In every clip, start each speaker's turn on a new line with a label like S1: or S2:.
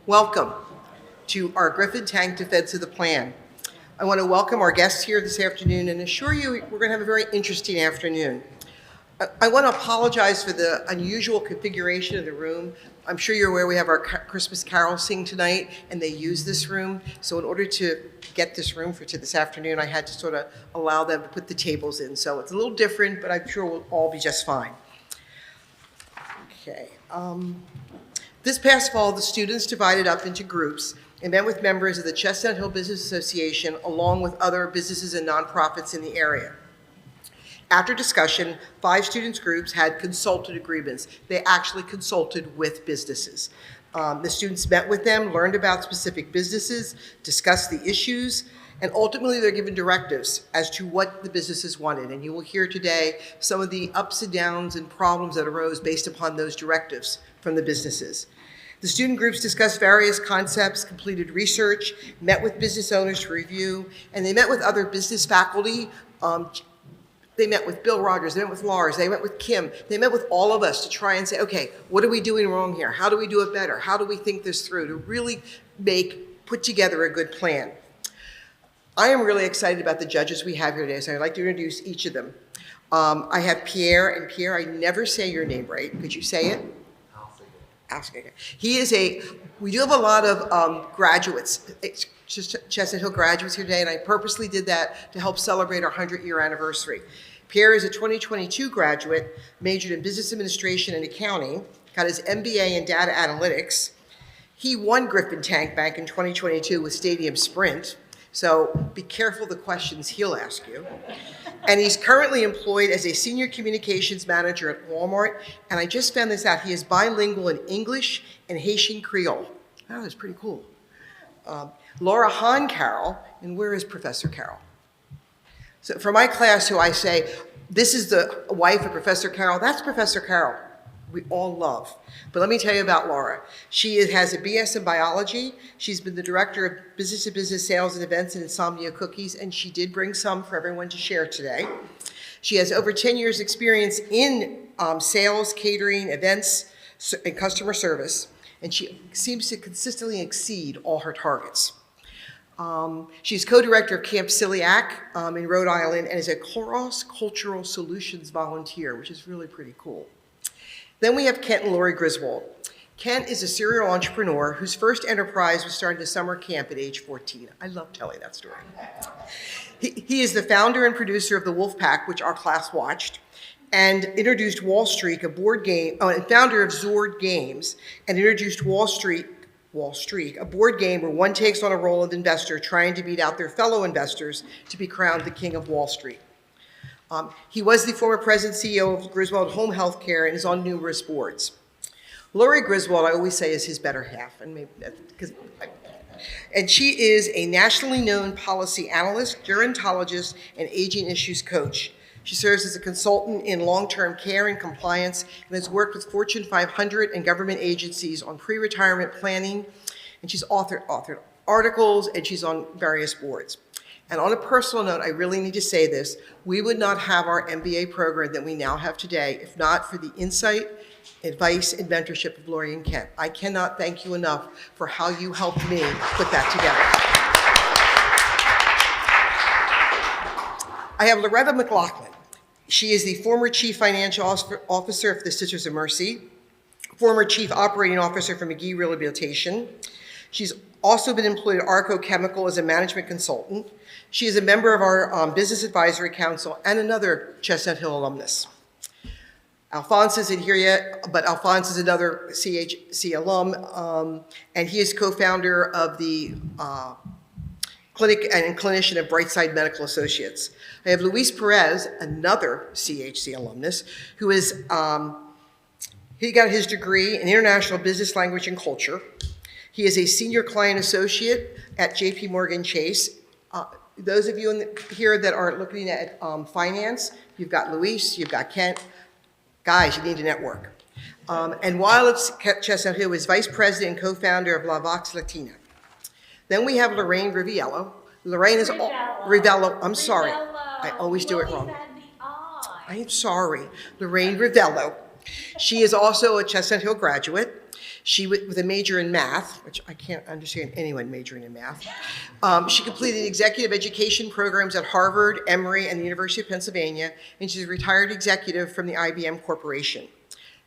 S1: Welcome to our Griffin Tank Defense of the Plan. I want to welcome our guests here this afternoon and assure you we're going to have a very interesting afternoon. I want to apologize for the unusual configuration of the room. I'm sure you're aware we have our Christmas carol sing tonight, and they use this room. So in order to get this room to this afternoon, I had to sort of allow them to put the tables in. So it's a little different, but I'm sure we'll all be just fine. Okay. This past fall, the students divided up into groups and met with members of the Chestnut Hill Business Association along with other businesses and nonprofits in the area. After discussion, 5 students groups had consulted agreements. They actually consulted with businesses. The students met with them, learned about specific businesses, discussed the issues, and ultimately they're given directives as to what the businesses wanted. And you will hear today some of the ups and downs and problems that arose based upon those directives from the businesses. The student groups discussed various concepts, completed research, met with business owners to review, and they met with other business faculty. They met with Bill Rogers, they met with Lars, they met with Kim, they met with all of us to try and say, okay, what are we doing wrong here? How do we do it better? How do we think this through to really put together a good plan? I am really excited about the judges we have here today, so I'd like to introduce each of them. I have Pierre, and Pierre, I never say your name right. Could you say it? He is we do have a lot of graduates, Chestnut Hill graduates here today, and I purposely did that to help celebrate our 100-year anniversary. Pierre is a 2022 graduate, majored in business administration and accounting, got his MBA in data analytics. He won Griffin Tank back in 2022 with Stadium Sprint, so be careful the questions he'll ask you. And he's currently employed as a senior communications manager at Walmart. And I just found this out. He is bilingual in English and Haitian Creole. That was pretty cool. Laura Hahn Carroll, and where is Professor Carroll? So for my class, who I say, this is the wife of Professor Carroll, that's Professor Carroll. We all love. But let me tell you about Laura. She has a BS in biology. She's been the director of business-to-business sales and events at Insomnia Cookies, and she did bring some for everyone to share today. She has over 10 years experience in sales, catering, events, and customer service, and she seems to consistently exceed all her targets. She's co-director of Camp Celiac in Rhode Island and is a cross-cultural solutions volunteer, which is really pretty cool. Then we have Kent and Lori Griswold. Kent is a serial entrepreneur whose first enterprise was starting a summer camp at age 14. I love telling that story. He is the founder and producer of The Wolf Pack, which our class watched, and introduced Wall Street, a board game, and founder of Zord Games, and introduced Wall Street, a board game where one takes on a role of investor trying to beat out their fellow investors to be crowned the king of Wall Street. He was the former president and CEO of Griswold Home Health Care and is on numerous boards. Lori Griswold, I always say, is his better half, and she is a nationally known policy analyst, gerontologist, and aging issues coach. She serves as a consultant in long-term care and compliance and has worked with Fortune 500 and government agencies on pre-retirement planning, and she's authored articles, and she's on various boards. And on a personal note, I really need to say this, we would not have our MBA program that we now have today if not for the insight, advice, and mentorship of Lori and Kent. I cannot thank you enough for how you helped me put that together. I have Loretta McLaughlin. She is the former Chief Financial Officer of the Sisters of Mercy, former Chief Operating Officer for McGee Rehabilitation. She's also been employed at Arco Chemical as a management consultant. She is a member of our Business Advisory Council and another Chestnut Hill alumnus. Alphonse isn't here yet, but Alphonse is another CHC alum, and he is co-founder of the clinic and clinician of Brightside Medical Associates. I have Luis Perez, another CHC alumnus, who is, he got his degree in International Business Language and Culture. He is a senior client associate at JP Morgan Chase. Those of you here that are looking at finance, you've got Luis, you've got Kent. Guys, you need to network. And while it's Chestnut Hill, is vice president and co-founder of La Vox Latina. Then we have Lorraine Riviello. Lorraine is Rivello. I'm sorry. I always do it wrong. I am sorry. Lorraine Rivello. She is also a Chestnut Hill graduate. She, with a major in math, which I can't understand anyone majoring in math, she completed executive education programs at Harvard, Emory, and the University of Pennsylvania, and she's a retired executive from the IBM Corporation.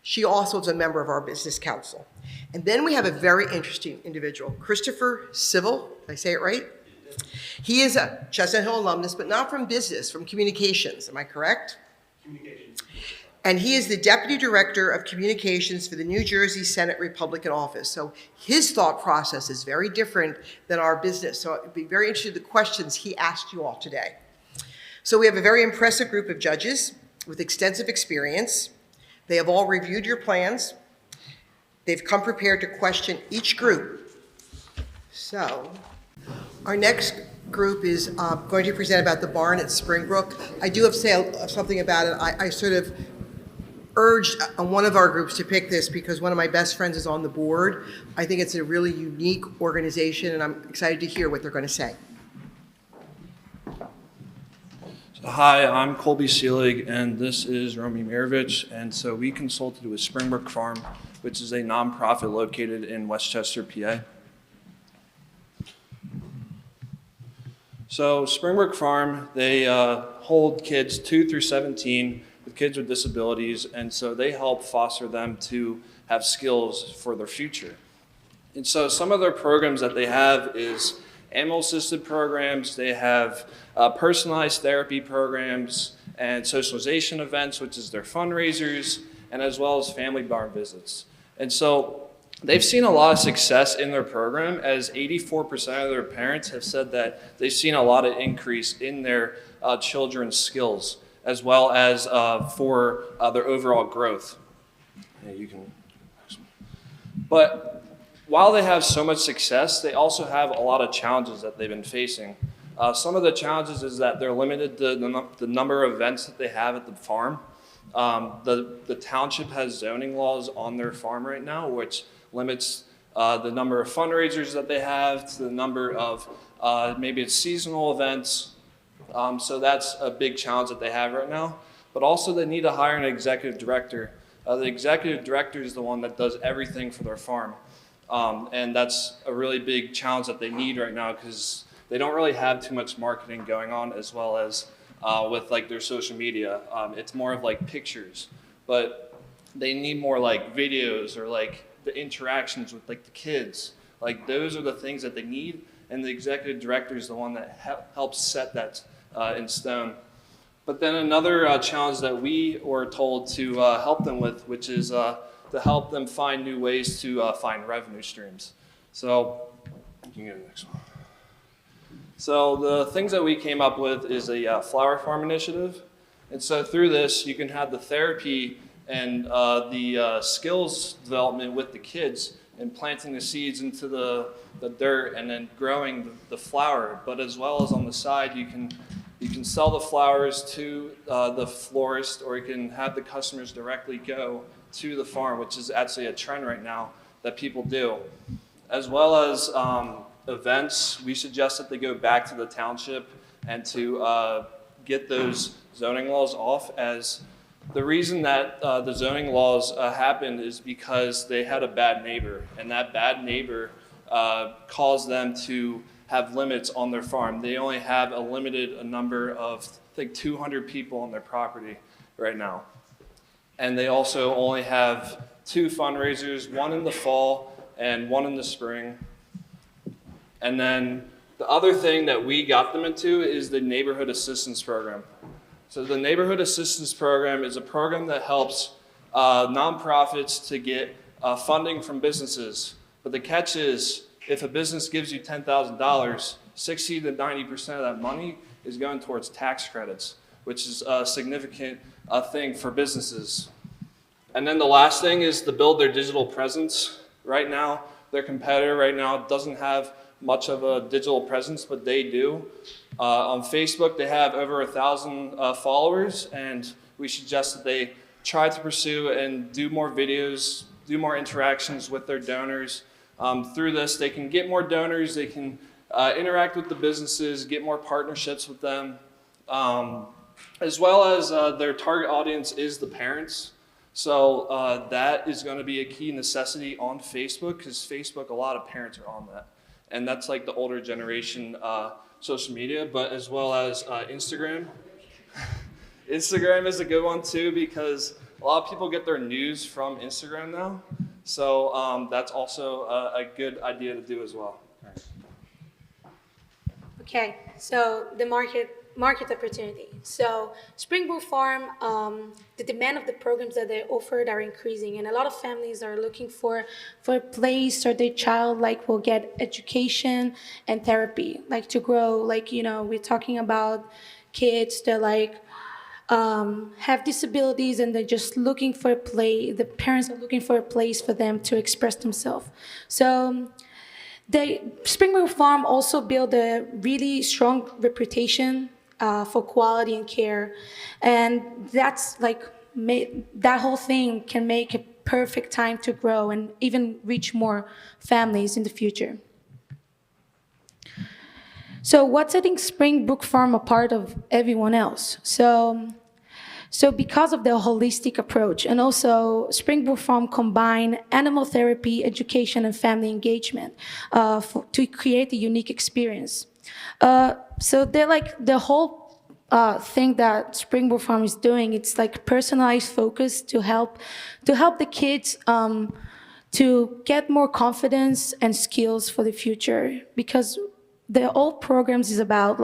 S1: She also is a member of our business council. And then we have a very interesting individual, Christopher Civil. Did I say it right? He is a Chestnut Hill alumnus, but not from business, from communications. Am I correct?
S2: Communications.
S1: And he is the Deputy Director of Communications for the New Jersey Senate Republican Office. So his thought process is very different than our business. So I'd be very interested in the questions he asked you all today. So we have a very impressive group of judges with extensive experience. They have all reviewed your plans. They've come prepared to question each group. So our next group is going to present about the barn at Springbrook. I do have to say something about it. I sort of urged on one of our groups to pick this because one of my best friends is on the board. I think it's a really unique organization, and I'm excited to hear what they're going to say.
S3: Hi, I'm Colby Seelig, and this is Romy Mirovich, and so we consulted with Springbrook Farm, which is a nonprofit located in Westchester, PA. So Springbrook Farm, they hold kids 2 through 17 with kids with disabilities, and so they help foster them to have skills for their future. And so some of their programs that they have is animal-assisted programs, they have personalized therapy programs, and socialization events, which is their fundraisers, and as well as family barn visits. And so they've seen a lot of success in their program, as 84% of their parents have said that they've seen a lot of increase in their children's skills, as well as for their overall growth. Yeah, you can. But while they have so much success, they also have a lot of challenges that they've been facing. Some of the challenges is that they're limited to the number of events that they have at the farm. The township has zoning laws on their farm right now, which limits the number of fundraisers that they have to the number of maybe it's seasonal events. So that's a big challenge that they have right now. But also they need to hire an executive director. The executive director is the one that does everything for their farm. And that's a really big challenge that they need right now because they don't really have too much marketing going on, as well as with like their social media. It's more of like pictures, but they need more like videos or like the interactions with like the kids. Like those are the things that they need, and the executive director is the one that helps set that in stone. But then another challenge that we were told to help them with, which is to help them find new ways to find revenue streams. So you can go to the next one. So the things that we came up with is a flower farm initiative. And so through this, you can have the therapy and the skills development with the kids and planting the seeds into the dirt and then growing the flower. But as well as on the side, you can sell the flowers to the florist, or you can have the customers directly go to the farm, which is actually a trend right now that people do. As well as events, we suggest that they go back to the township and to get those zoning laws off, as the reason that the zoning laws happened is because they had a bad neighbor, and that bad neighbor caused them to have limits on their farm. They only have a limited number of, I think, 200 people on their property right now. And they also only have 2 fundraisers, one in the fall and one in the spring. And then the other thing that we got them into is the Neighborhood Assistance Program. So the Neighborhood Assistance Program is a program that helps nonprofits to get funding from businesses. But the catch is, if a business gives you $10,000, 60 to 90% of that money is going towards tax credits, which is a significant thing for businesses. And then the last thing is to build their digital presence. Right now, their competitor right now doesn't have much of a digital presence, but they do. On Facebook, they have over 1,000 followers, and we suggest that they try to pursue and do more videos, do more interactions with their donors. Through this, they can get more donors, they can interact with the businesses, get more partnerships with them, as well as their target audience is the parents. So that is going to be a key necessity on Facebook, because Facebook, a lot of parents are on that. And that's like the older generation social media, but as well as Instagram. Instagram is a good one too, because a lot of people get their news from Instagram now. So that's also a good idea to do as well.
S2: Okay, so the market opportunity. So Springbrook Farm, the demand of the programs that they offered are increasing, and a lot of families are looking for a place where their child will get education and therapy, to grow. We're talking about kids that have disabilities, and they're just looking for a place. The parents are looking for a place for them to express themselves. So Springbrook Farm also built a really strong reputation for quality and care, and that's that whole thing can make a perfect time to grow and even reach more families in the future. So what's setting Springbrook Farm apart of everyone else? So because of the holistic approach, and also Springbrook Farm combine animal therapy, education, and family engagement to create a unique experience. So they're the whole thing that Springbrook Farm is doing. It's personalized focus to help the kids to get more confidence and skills for the future, because the old programs is about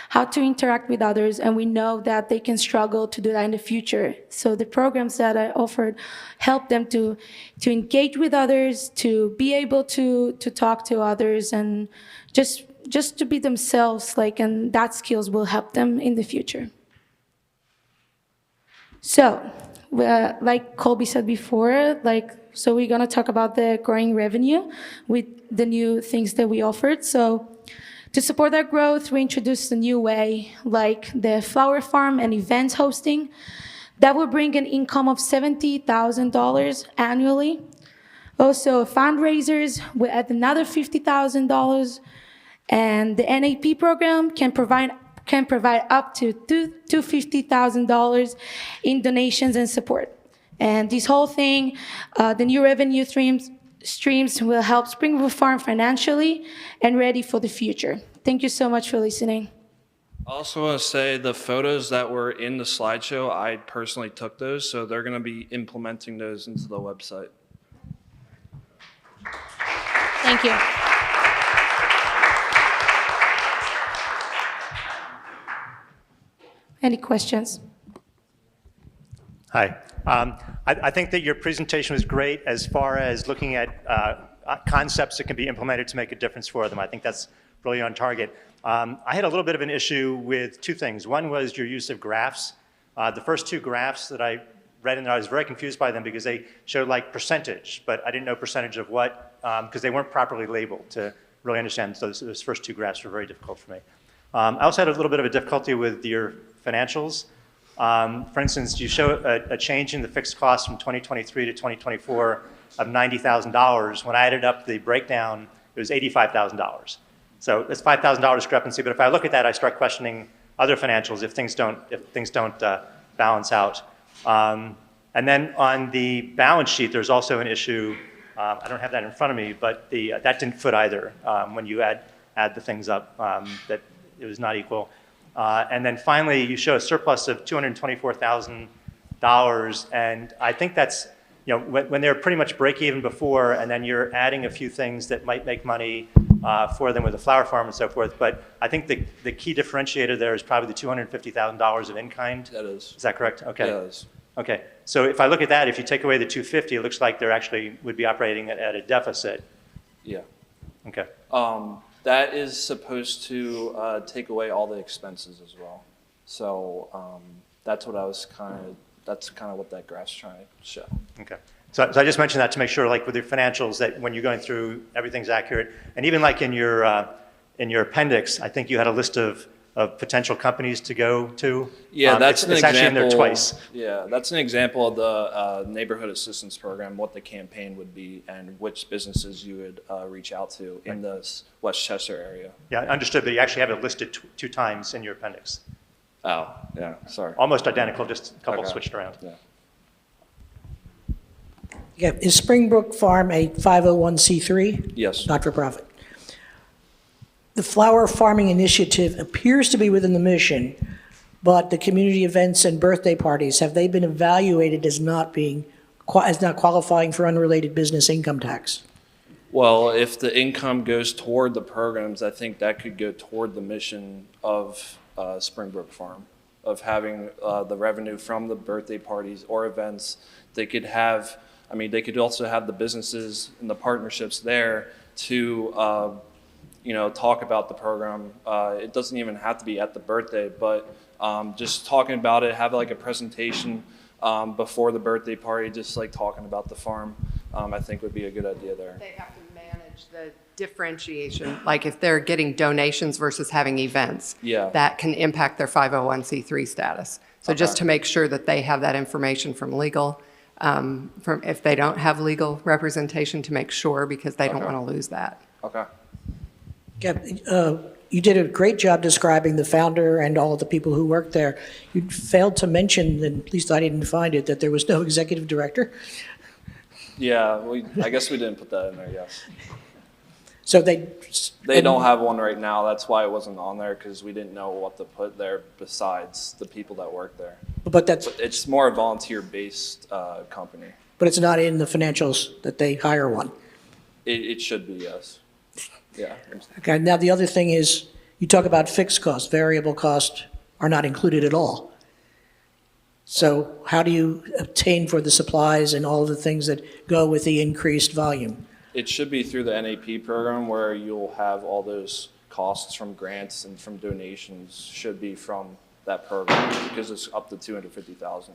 S2: how to interact with others, and we know that they can struggle to do that in the future. So the programs that I offered help them to engage with others, to be able to talk to others, and just to be themselves, and that skills will help them in the future. So, like Colby said before, so we're gonna talk about the growing revenue with the new things that we offered. So, to support our growth, we introduced a new way, like the flower farm and events hosting, that will bring an income of $70,000 annually. Also, fundraisers will add another $50,000, and the NAP program can provide up to $250,000 in donations and support. And this whole thing, the new revenue streams will help Springbrook Farm financially and ready for the future. Thank you so much for listening.
S3: I also want to say the photos that were in the slideshow, I personally took those, so they're going to be implementing those into the website.
S2: Thank you. Any questions?
S4: Hi. I think that your presentation was great as far as looking at concepts that can be implemented to make a difference for them. I think that's really on target. I had a little bit of an issue with two things. One was your use of graphs. The first two graphs that I read in there, I was very confused by them because they showed percentage, but I didn't know percentage of what, because they weren't properly labeled to really understand. So those first two graphs were very difficult for me. I also had a little bit of a difficulty with your financials. For instance, you show a change in the fixed cost from 2023 to 2024 of $90,000. When I added up the breakdown, it was $85,000. So it's $5,000 discrepancy. But if I look at that, I start questioning other financials if things don't balance out. And then on the balance sheet, there's also an issue. I don't have that in front of me, but that didn't fit either. When you add the things up, that it was not equal. And then finally, you show a surplus of $224,000, and I think that's, when they're pretty much break even before, and then you're adding a few things that might make money for them with the flower farm and so forth. But I think the key differentiator there is probably the $250,000 of in-kind.
S3: That is.
S4: Is that correct? Okay.
S3: Yeah, that is.
S4: Okay. So if I look at that, if you take away the $250,000, it looks like they're actually would be operating at a deficit.
S3: Yeah.
S4: Okay.
S3: That is supposed to take away all the expenses as well. So that's what that's kind of what that graph's trying to show.
S4: Okay. So I just mentioned that to make sure, with your financials, that when you're going through, everything's accurate. And even in your appendix, I think you had a list of potential companies to go to.
S3: Yeah, that's an example. It's actually in there twice. Yeah, that's an example of the neighborhood assistance program, what the campaign would be, and which businesses you would reach out to in the Westchester area.
S4: Yeah, understood, but you actually have it listed two times in your appendix.
S3: Oh, yeah, sorry.
S4: Almost identical, just a couple switched around.
S3: Yeah.
S5: Yeah, is Springbrook Farm a 501c3?
S3: Yes.
S5: Not for profit. The Flower Farming Initiative appears to be within the mission, but the community events and birthday parties, have they been evaluated as not qualifying for unrelated business income tax?
S3: Well, if the income goes toward the programs, I think that could go toward the mission of Springbrook Farm, of having the revenue from the birthday parties or events. They could have, I mean, they could also have the businesses and the partnerships there to, talk about the program. It doesn't even have to be at the birthday, but just talking about it, have like a presentation before the birthday party, just like talking about the farm, I think would be a good idea there.
S6: They have to manage the differentiation, like if they're getting donations versus having events.
S3: Yeah.
S6: That can impact their 501c3 status. So just
S3: Okay.
S6: to make sure that they have that information from legal, from if they don't have legal representation, to make sure, because they don't
S3: Okay.
S6: want to lose that.
S3: Okay.
S5: Yeah, you did a great job describing the founder and all of the people who worked there. You failed to mention, and at least I didn't find it, that there was no executive director.
S3: Yeah, I guess we didn't put that in there, yes.
S5: So they.
S3: They don't have one right now. That's why it wasn't on there, because we didn't know what to put there besides the people that work there.
S5: But that's,
S3: It's more a volunteer-based company.
S5: but it's not in the financials that they hire one.
S3: It should be, yes. Yeah.
S5: Okay, now the other thing is, you talk about fixed costs, variable costs are not included at all. So how do you obtain for the supplies and all the things that go with the increased volume?
S3: It should be through the NAP program, where you'll have all those costs from grants and from donations should be from that program, because it's up to $250,000.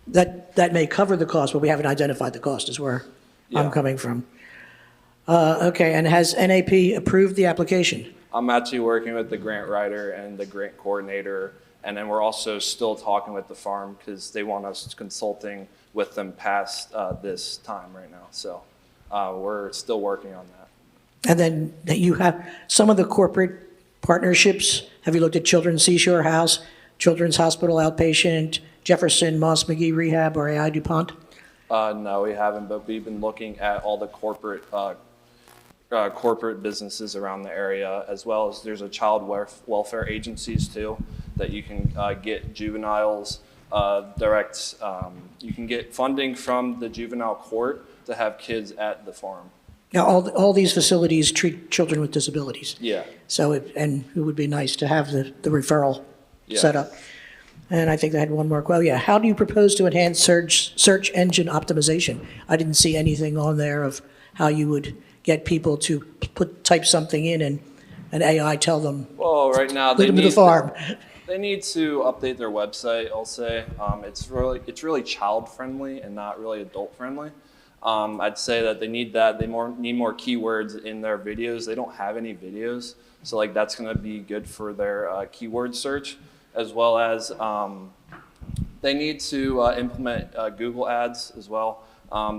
S5: That may cover the cost, but we haven't identified the cost, is where I'm
S3: Yeah.
S5: coming from. Okay, and has NAP approved the application?
S3: I'm actually working with the grant writer and the grant coordinator, and then we're also still talking with the farm, because they want us consulting with them past this time right now. So we're still working on that.
S5: And then that you have some of the corporate partnerships. Have you looked at Children's Seashore House, Children's Hospital Outpatient, Jefferson Moss McGee Rehab, or AI DuPont?
S3: No, we haven't, but we've been looking at all the corporate businesses around the area, as well as there's a child welfare agencies too, that you can get juveniles direct. You can get funding from the juvenile court to have kids at the farm.
S5: Now, all these facilities treat children with disabilities.
S3: Yeah.
S5: So, and it would be nice to have the referral
S3: Yeah.
S5: set up. And I think I had one more. Well, yeah, how do you propose to enhance search engine optimization? I didn't see anything on there of how you would get people to type something in and an AI tell them,
S3: Well, right now
S5: lead them to the farm.
S3: They need to update their website, I'll say. It's really child friendly and not really adult friendly. I'd say that they need that. They need more keywords in their videos. They don't have any videos, so like that's going to be good for their keyword search, as well as they need to implement Google Ads as well.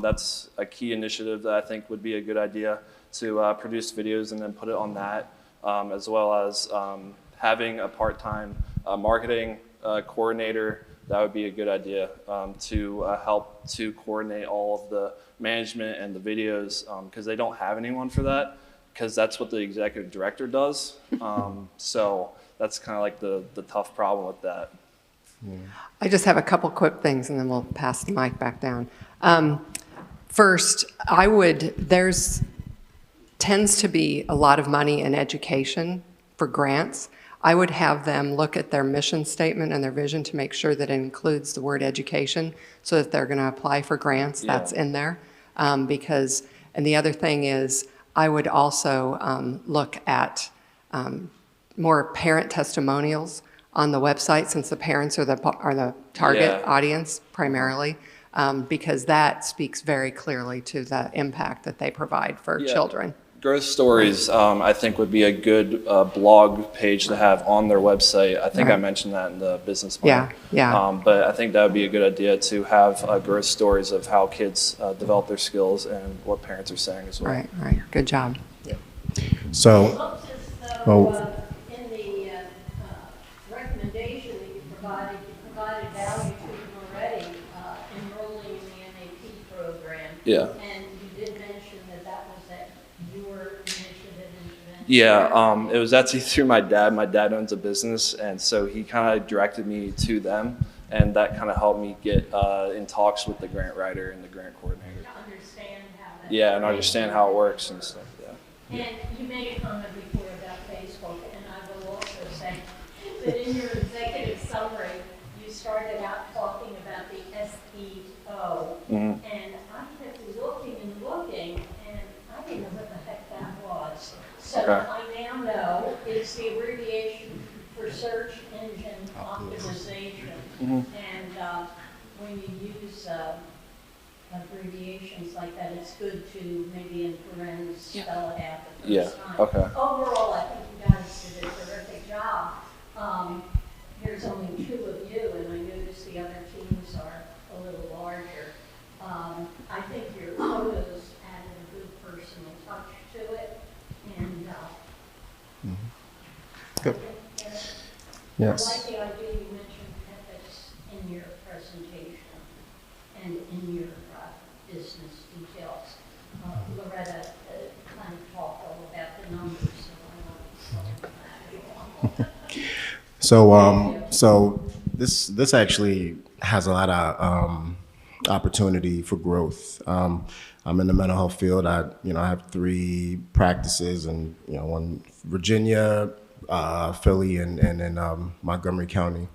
S3: That's a key initiative that I think would be a good idea, to produce videos and then put it on that, as well as having a part-time marketing coordinator. That would be a good idea, to help to coordinate all of the management and the videos, because they don't have anyone for that, because that's what the executive director does. So that's kind of like the tough problem with that.
S6: I just have a couple quick things, and then we'll pass the mic back down. First, there's tends to be a lot of money in education for grants. I would have them look at their mission statement and their vision to make sure that it includes the word education, so that they're going to apply for grants, that's in there. And the other thing is, I would also look at more parent testimonials on the website, since the parents are the target audience primarily, because that speaks very clearly to the impact that they provide for children.
S3: Growth Stories, I think, would be a good blog page to have on their website. I think I mentioned that in the business plan.
S6: Yeah.
S3: But I think that would be a good idea to have growth stories of how kids develop their skills and what parents are saying as well.
S6: Right. Good job.
S7: So,
S8: Looks as though in the recommendation that you provided value to them already, enrolling in the NAP program.
S3: Yeah.
S8: And you did mention that that was at your initiative intervention.
S3: Yeah, it was actually through my dad. My dad owns a business, and so he kind of directed me to them, and that kind of helped me get in talks with the grant writer and the grant coordinator.
S8: To understand how that.
S3: Yeah, and understand how it works and stuff. Yeah.
S8: And you made a comment before about Facebook, and I will also say that in your executive summary, you started out talking about the SEO.
S3: Mhm.
S8: And I kept looking and looking, and I didn't know what the heck that was. So
S3: Okay.
S8: I now know it's the abbreviation for search engine optimization.
S3: Mhm.
S8: And when you use abbreviations like that, it's good to maybe in parentheses spell it out the
S3: Yeah,
S8: first time.
S3: okay.
S8: Overall, I think you guys did a terrific job. There's only 2 of you, and I notice the other teams are a little larger. I think your photos added a good personal touch to it, and
S7: Good.
S8: I
S7: Yes.
S8: like the idea you mentioned ethics in your presentation and in your business details. Loretta kind of talked all about the numbers, so I want to talk about it.
S7: So this actually has a lot of opportunity for growth. I'm in the mental health field. I have 3 practices, and one Virginia, Philly, and in Montgomery County.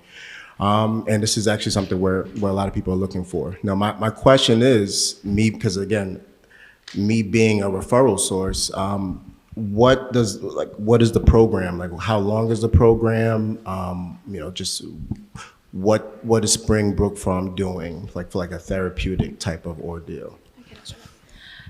S7: And this is actually something where a lot of people are looking for. Now, my question is, because again, me being a referral source, what is the program? Like, how long is the program? Just what is Springbrook Farm doing, like for a therapeutic type of ordeal?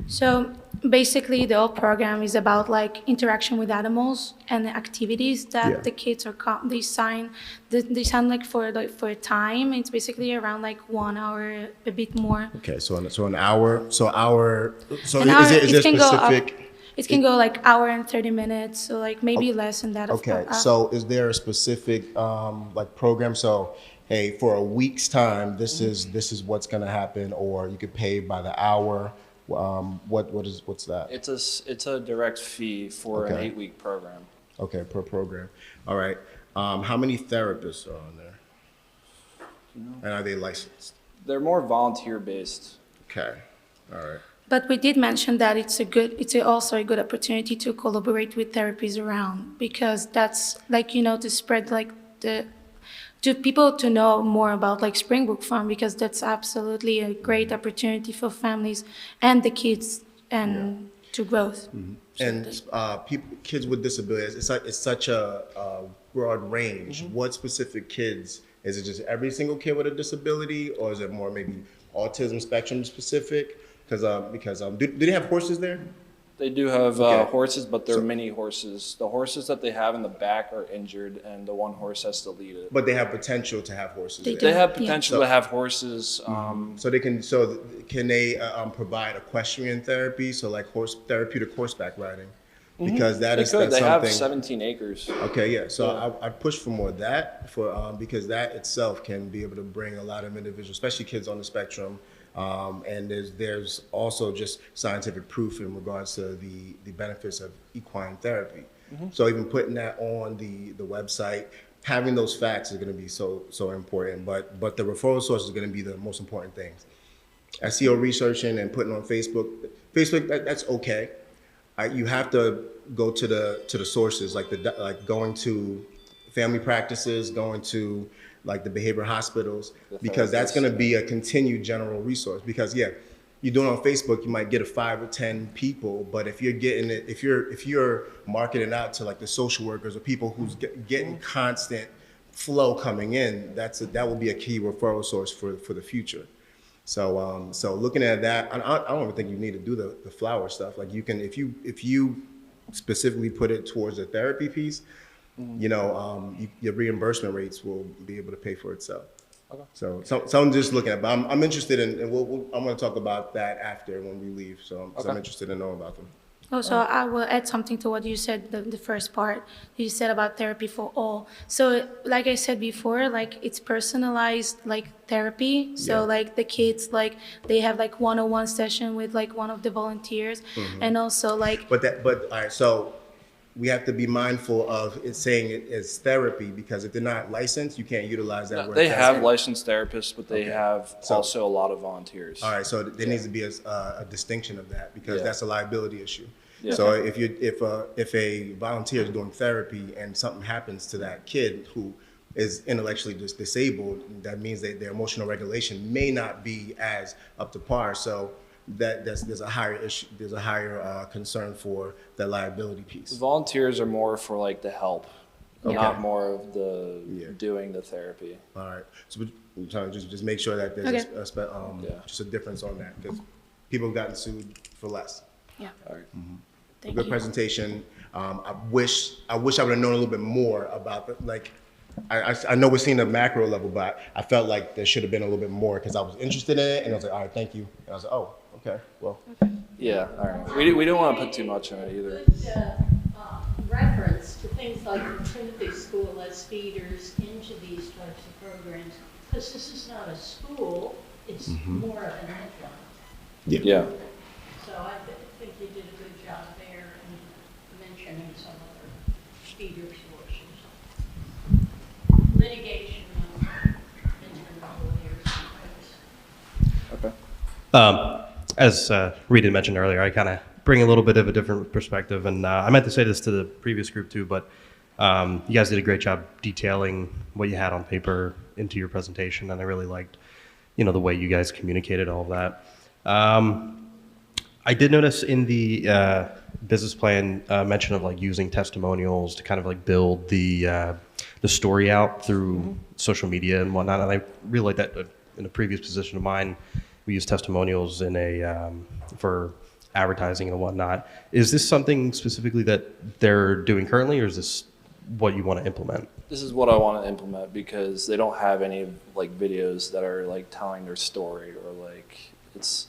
S2: So basically, the whole program is about like interaction with animals and the activities that
S7: Yeah.
S2: the kids are they sign like for a time. It's basically around like 1 hour, a bit more.
S7: Okay, so an hour. So
S2: An hour,
S7: is there
S2: it can go up.
S7: specific?
S2: It can go like hour and 30 minutes, so like maybe less than that.
S7: Okay, so is there a specific like program? So, hey, for a week's time, this is what's gonna happen, or you could pay by the hour. What's that?
S3: It's a direct fee for an
S7: Okay.
S3: 8-week program.
S7: Okay, per program. All right. How many therapists are on there? And are they licensed?
S3: They're more volunteer based.
S7: Okay. All right.
S2: But we did mention that it's also a good opportunity to collaborate with therapies around, because that's like, to spread like to people to know more about like Springbrook Farm, because that's absolutely a great opportunity for families and the kids and to growth.
S7: And kids with disabilities, it's such a broad range. What specific kids? Is it just every single kid with a disability, or is it more maybe autism spectrum specific? Because do they have horses there?
S3: They do have
S7: Okay.
S3: horses, but they're
S7: So-
S3: mini horses. The horses that they have in the back are injured, and the one horse has to lead it.
S7: But they have potential to have horses
S2: They
S7: there.
S2: do.
S3: They have
S2: Yeah.
S3: potential to have horses.
S7: So they can. So can they provide equestrian therapy? So like therapeutic horseback riding, because
S3: They
S7: that's
S3: could. They have
S7: something.
S3: 17 acres.
S7: Okay, yeah. So I push for more of that because that itself can be able to bring a lot of individuals, especially kids on the spectrum. And there's also just scientific proof in regards to the benefits of equine therapy. So even putting that on the website, having those facts is going to be so important. But the referral source is going to be the most important thing. SEO researching and putting on Facebook. That's okay. You have to go to the sources, like going to family practices, going to like the behavioral hospitals, because that's going to be a continued general resource. Because you're doing it on Facebook, you might get a 5 or 10 people, but if you're getting it, if you're marketing out to like the social workers or people who's getting constant flow coming in, that will be a key referral source for the future. So looking at that, I don't even think you need to do the flower stuff. Like you can, if you specifically put it towards the therapy piece, your reimbursement rates will be able to pay for itself. Okay. So I'm just looking at, but I'm interested in, and I'm going to talk about that after when we leave. So I'm interested in knowing about them.
S2: Also, I will add something to what you said, the first part you said about therapy for all. So, like I said before, like it's personalized like therapy. So,
S7: Yeah.
S2: like the kids, like they have like one-on-one session with like one of the volunteers, and also like
S7: But all right, so we have to be mindful of it saying it as therapy, because if they're not licensed, you can't utilize that word.
S3: They have
S7: therapy.
S3: licensed therapists, but they
S7: Okay.
S3: have
S7: So-
S3: also a lot of volunteers.
S7: All right, so there needs to be a distinction of that, because
S3: Yeah.
S7: that's a liability issue.
S3: Yeah.
S7: So if a volunteer is doing therapy and something happens to that kid who is intellectually disabled, that means that their emotional regulation may not be as up to par. So there's a higher issue, there's a higher concern for the liability piece.
S3: Volunteers are more for like the help,
S7: Okay.
S3: not more of the
S7: Yeah.
S3: doing the therapy.
S7: All right, so we're trying to just make sure that there's
S2: Okay.
S3: Yeah.
S7: just a difference on that, because people have gotten sued for less.
S2: yeah.
S3: All right.
S2: Thank
S7: Good
S2: you.
S7: presentation. I wish I would have known a little bit more about the, like, I know we're seeing the macro level, but I felt like there should have been a little bit more, because I was interested in it, and I was like, all right, thank you. And I was like, oh, okay, well.
S3: Yeah, all right. We don't want to put too much in it either.
S8: Good reference to things like the Timothy School as feeders into these types of programs, because this is not a school, it's more of an adjunct.
S3: Yeah.
S8: So I think you did a good job there in mentioning some other feeder sources. Litigation of internal affairs.
S3: Okay.
S9: As Rita mentioned earlier, I kind of bring a little bit of a different perspective, and I meant to say this to the previous group too, but you guys did a great job detailing what you had on paper into your presentation, and I really liked, the way you guys communicated all of that. I did notice in the business plan mention of like using testimonials to kind of like build the story out through social media and whatnot, and I really like that in a previous position of mine. We use testimonials in for advertising and whatnot. Is this something specifically that they're doing currently, or is this what you want to implement?
S3: This is what I want to implement, because they don't have any like videos that are like telling their story, or like it's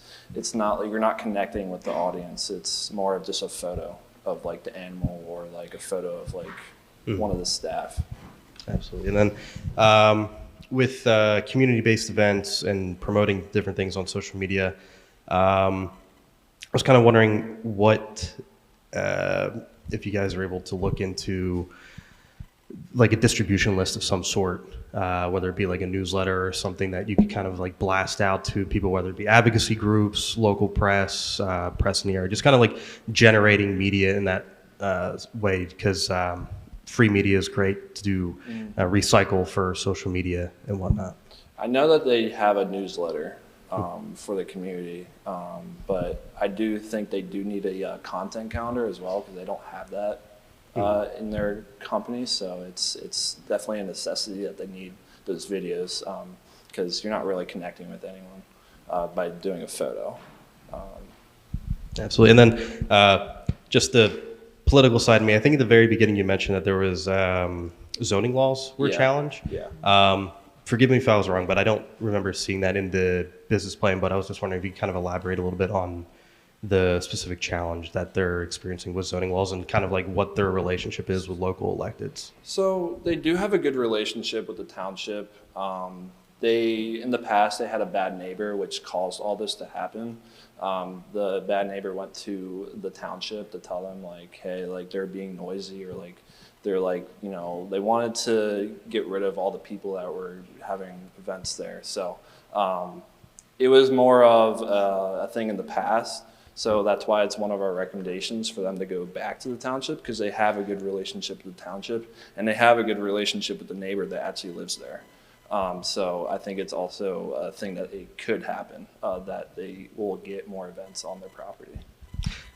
S3: not like you're not connecting with the audience. It's more of just a photo of like the animal, or like a photo of like one of the staff.
S9: Absolutely. And then with community-based events and promoting different things on social media, I was kind of wondering what, if you guys are able to look into like a distribution list of some sort, whether it be like a newsletter or something that you could kind of like blast out to people, whether it be advocacy groups, local press, press in the area, just kind of like generating media in that way, because free media is great to do recycle for social media and whatnot.
S3: I know that they have a newsletter for the community, but I do think they do need a content calendar as well, because they don't have that in their company. So it's definitely a necessity that they need those videos, because you're not really connecting with anyone by doing a photo.
S9: Absolutely. And then just the political side of me, I think at the very beginning you mentioned that there was zoning laws were
S3: Yeah.
S9: challenged.
S3: Yeah.
S9: Forgive me if I was wrong, but I don't remember seeing that in the business plan, but I was just wondering if you could kind of elaborate a little bit on the specific challenge that they're experiencing with zoning laws, and kind of like what their relationship is with local electeds.
S3: So they do have a good relationship with the township. In the past, they had a bad neighbor, which caused all this to happen. The bad neighbor went to the township to tell them like, hey, like they're being noisy, or like they're like, they wanted to get rid of all the people that were having events there. So it was more of a thing in the past. So that's why it's one of our recommendations for them to go back to the township, because they have a good relationship with the township, and they have a good relationship with the neighbor that actually lives there. So I think it's also a thing that it could happen, that they will get more events on their property.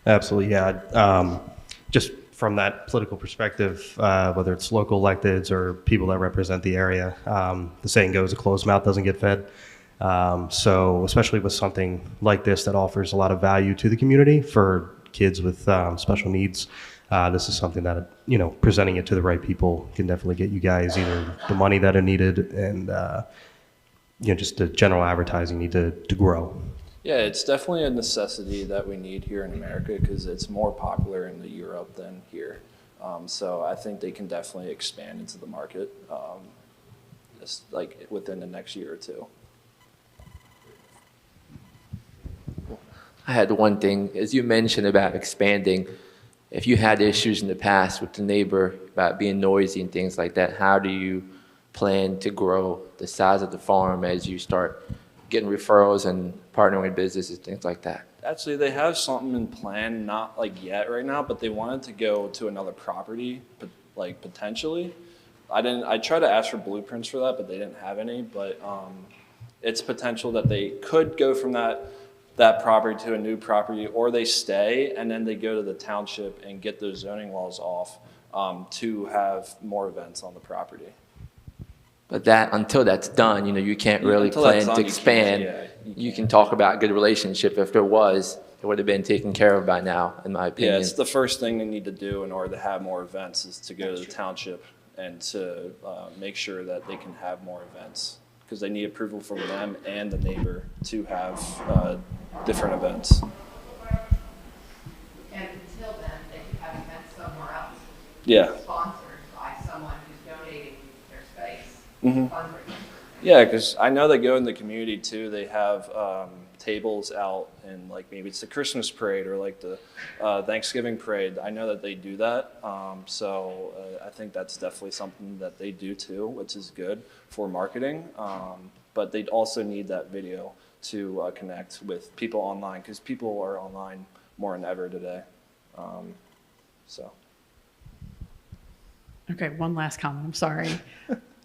S9: Absolutely, yeah. Just from that political perspective, whether it's local electeds or people that represent the area, the saying goes, a closed mouth doesn't get fed. So especially with something like this that offers a lot of value to the community for kids with special needs, this is something that, presenting it to the right people can definitely get you guys either the money that are needed and, just the general advertising need to grow.
S3: Yeah, it's definitely a necessity that we need here in America because it's more popular in Europe than here. So I think they can definitely expand into the market, just like within the next year or two.
S10: I had one thing, as you mentioned about expanding, if you had issues in the past with the neighbor about being noisy and things like that, how do you plan to grow the size of the farm as you start getting referrals and partnering with businesses, things like that?
S3: Actually, they have something in plan, not like yet right now, but they wanted to go to another property, but like potentially. I tried to ask for blueprints for that, but they didn't have any. But it's potential that they could go from that property to a new property, or they stay and then they go to the township and get those zoning laws off to have more events on the property.
S10: But that, until that's done, you can't really
S3: Until that's
S10: plan
S3: done,
S10: to
S3: you can't,
S10: expand.
S3: yeah,
S10: You can talk about good relationship. If there was, it would have been taken care of by now, in my
S3: Yeah,
S10: opinion.
S3: it's the first thing they need to do in order to have more events is to go to the township and to make sure that they can have more events because they need approval from them and the neighbor to have different events.
S6: And until then, they could have events somewhere else.
S3: Yeah.
S6: Sponsored by someone who's donating their space.
S3: Mhm.
S6: Fundraising.
S3: Yeah, because I know they go in the community too. They have tables out and like maybe it's the Christmas parade or like the Thanksgiving parade. I know that they do that. So I think that's definitely something that they do too, which is good for marketing. But they also need that video to connect with people online because people are online more than ever today. So.
S11: Okay, one last comment. I'm sorry.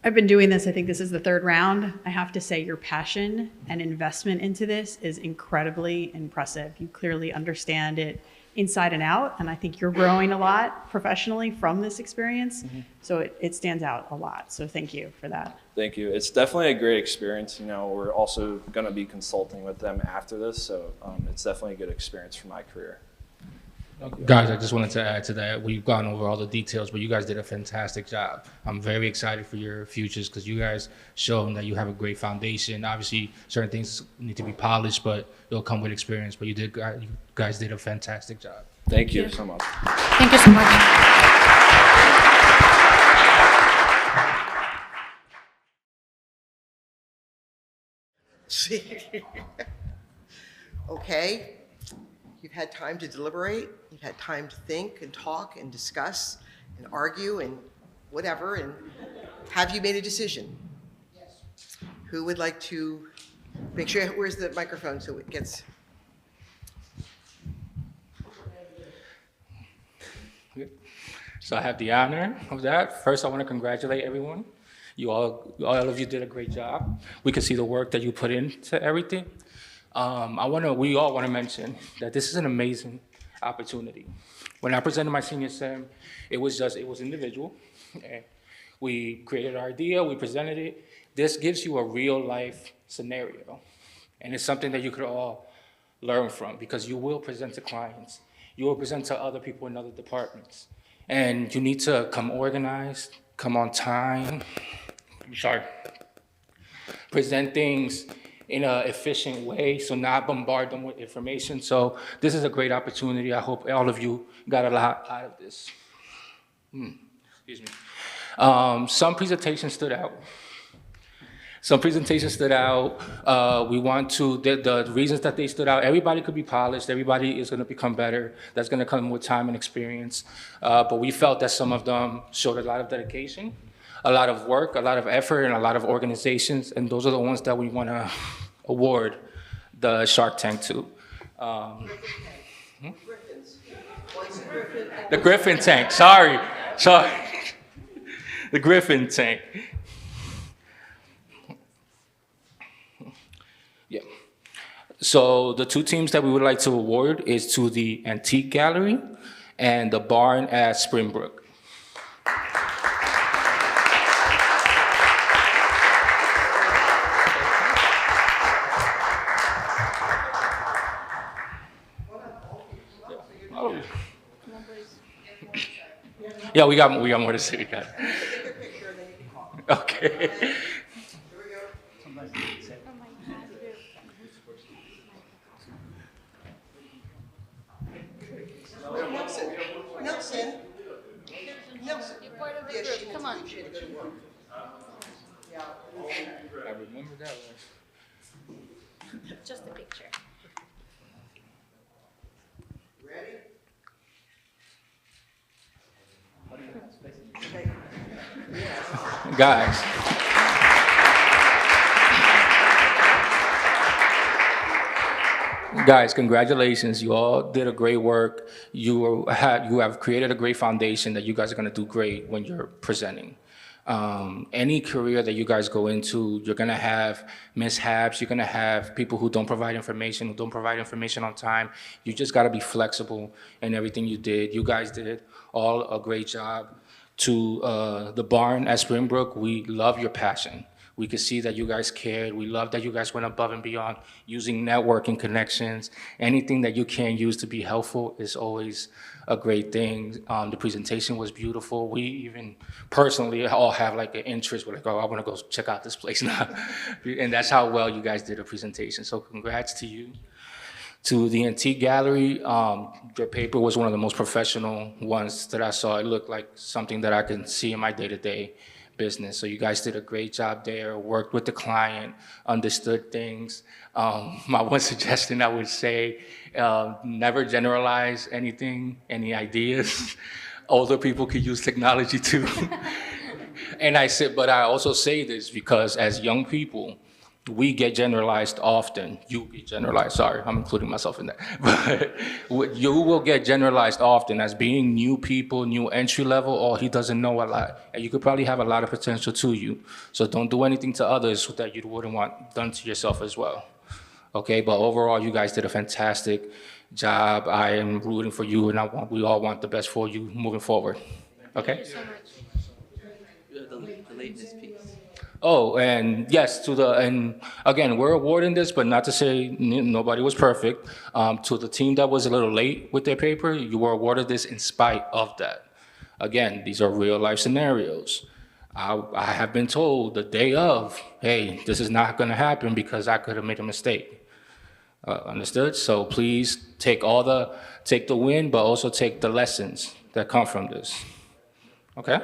S11: I've been doing this. I think this is the third round. I have to say your passion and investment into this is incredibly impressive. You clearly understand it inside and out. And I think you're growing a lot professionally from this experience. Mm-hmm. So it stands out a lot. So thank you for that.
S3: Thank you. It's definitely a great experience. We're also going to be consulting with them after this. So it's definitely a good experience for my career.
S12: Guys, I just wanted to add to that. We've gone over all the details, but you guys did a fantastic job. I'm very excited for your futures because you guys shown that you have a great foundation. Obviously, certain things need to be polished, but it'll come with experience. But you guys did a fantastic job.
S3: Thank you so much.
S2: Thank you so much.
S1: Okay, you've had time to deliberate, you've had time to think and talk and discuss and argue and whatever, and have you made a decision? Yes. Who would like to, make sure, where's the microphone so it gets?
S12: So I have the honor of that. First, I want to congratulate everyone. All of you did a great job. We can see the work that you put into everything. We all want to mention that this is an amazing opportunity. When I presented my senior sim, it was individual. And we created our idea, we presented it. This gives you a real life scenario. And it's something that you could all learn from because you will present to clients. You will present to other people in other departments. And you need to come organized, come on time. Present things in an efficient way, so not bombard them with information. So this is a great opportunity. I hope all of you got a lot out of this. Excuse me. Some presentations stood out. We want to, the reasons that they stood out, everybody could be polished, everybody is gonna become better. That's gonna come with time and experience. But we felt that some of them showed a lot of dedication, a lot of work, a lot of effort, and a lot of organizations, and those are the ones that we wanna award the Shark Tank to. The Griffin Tank, sorry. The Griffin Tank. Yeah. So the two teams that we would like to award is to the Antique Gallery and the Barn at Springbrook. Yeah, we got more to say. Okay.
S2: one.
S12: I remember that one.
S2: Just a picture.
S1: Ready?
S12: Guys. Guys, congratulations. You all did a great work. You have created a great foundation that you guys are going to do great when you're presenting. Any career that you guys go into, you're going to have mishaps. You're going to have people who don't provide information, who don't provide information on time. You just got to be flexible in everything you did. You guys did all a great job. To the barn at Springbrook, we love your passion. We could see that you guys cared. We love that you guys went above and beyond using networking connections. Anything that you can use to be helpful is always a great thing. The presentation was beautiful. We even personally all have like an interest. We're like, oh, I want to go check out this place now. And that's how well you guys did a presentation. So congrats to you. To the Antique Gallery, your paper was one of the most professional ones that I saw. It looked like something that I can see in my day-to-day business. So you guys did a great job there, worked with the client, understood things. My one suggestion I would say, never generalize anything, any ideas. Older people could use technology too. And but I also say this because as young people, we get generalized often. You get generalized, sorry, I'm including myself in that. But you will get generalized often as being new people, new entry level, or he doesn't know a lot. And you could probably have a lot of potential to you. So don't do anything to others that you wouldn't want done to yourself as well. Okay, but overall, you guys did a fantastic job. I am rooting for you, and we all want the best for you moving forward. Okay?
S2: Thank you so much.
S10: The lateness piece.
S12: Oh, and yes, and again, we're awarding this, but not to say nobody was perfect. To the team that was a little late with their paper, you were awarded this in spite of that. Again, these are real life scenarios. I have been told the day of, hey, this is not gonna happen because I could have made a mistake. Understood? So please take the win, but also take the lessons that come from this. Okay?